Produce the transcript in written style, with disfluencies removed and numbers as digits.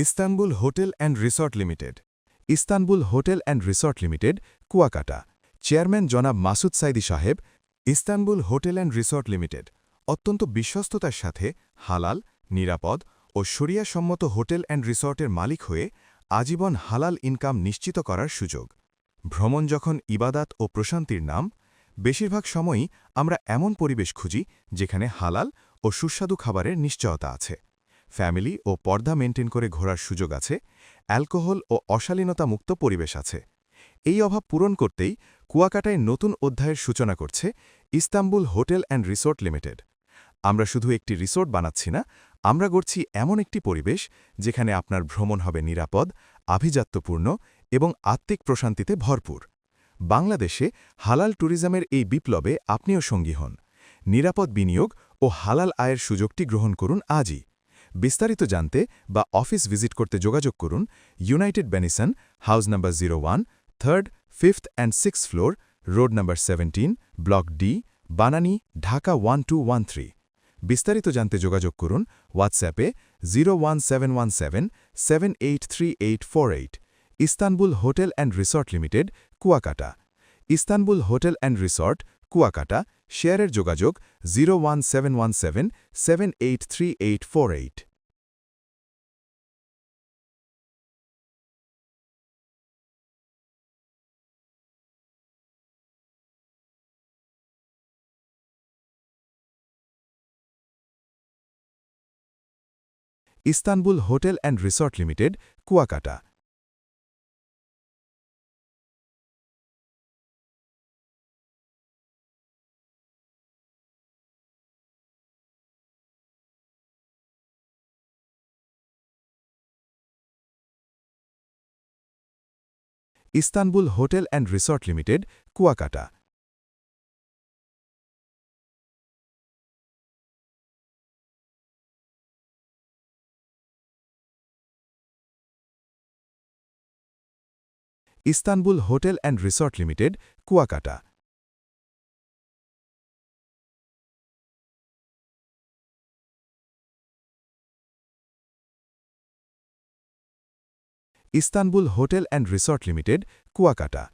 Istanbul hotel and resort limited. Istanbul hotel and resort limited, Kuakata. Chairman জনাব মাসুদ সাইদি সাহেব। Istanbul hotel and resort limited অত্যন্ত বিশ্বস্ততার সাথে হালাল, নিরাপদ ও শরিয়াসম্মত হোটেল অ্যান্ড রিসর্টের মালিক হয়ে আজীবন হালাল ইনকাম নিশ্চিত করার সুযোগ। ভ্রমণ যখন ইবাদাত ও প্রশান্তির নাম, বেশিরভাগ সময়ই আমরা এমন পরিবেশ খুঁজি যেখানে হালাল ও সুস্বাদু খাবারের নিশ্চয়তা আছে, ফ্যামিলি ও পর্দা মেনটেন করে ঘোরার সুযোগ আছে, অ্যালকোহল ও অশালীনতামুক্ত পরিবেশ আছে। এই অভাব পূরণ করতেই কুয়াকাটায় নতুন অধ্যায়ের সূচনা করছে Istanbul hotel and resort limited. আমরা শুধু একটি রিসোর্ট বানাচ্ছি না, আমরা গড়ছি এমন একটি পরিবেশ যেখানে আপনার ভ্রমণ হবে নিরাপদ, আভিজাত্যপূর্ণ এবং আত্মিক প্রশান্তিতে ভরপুর। বাংলাদেশে হালাল ট্যুরিজমের এই বিপ্লবে আপনিও সঙ্গী হন। নিরাপদ বিনিয়োগ ও হালাল আয়ের সুযোগটি গ্রহণ করুন আজই। বিস্তারিত জানতে বা অফিস ভিজিট করতে যোগাযোগ করুন United Benison, house number 01, 3rd, 5th and 6th floor, road number 17, block D, Banani, Dhaka 1213। বিস্তারিত জানতে যোগাযোগ করুন হোয়াটসঅ্যাপে 01717 783848। Istanbul hotel and resort limited, Kuakata. Istanbul hotel and resort, Kuakata. শেয়ারের যোগাযোগ 01717 783848। Istanbul hotel and resort limited, Kuakata. Istanbul hotel and resort limited, Kuakata. Istanbul hotel and resort limited, Kuakata. Istanbul hotel and resort limited, Kuakata.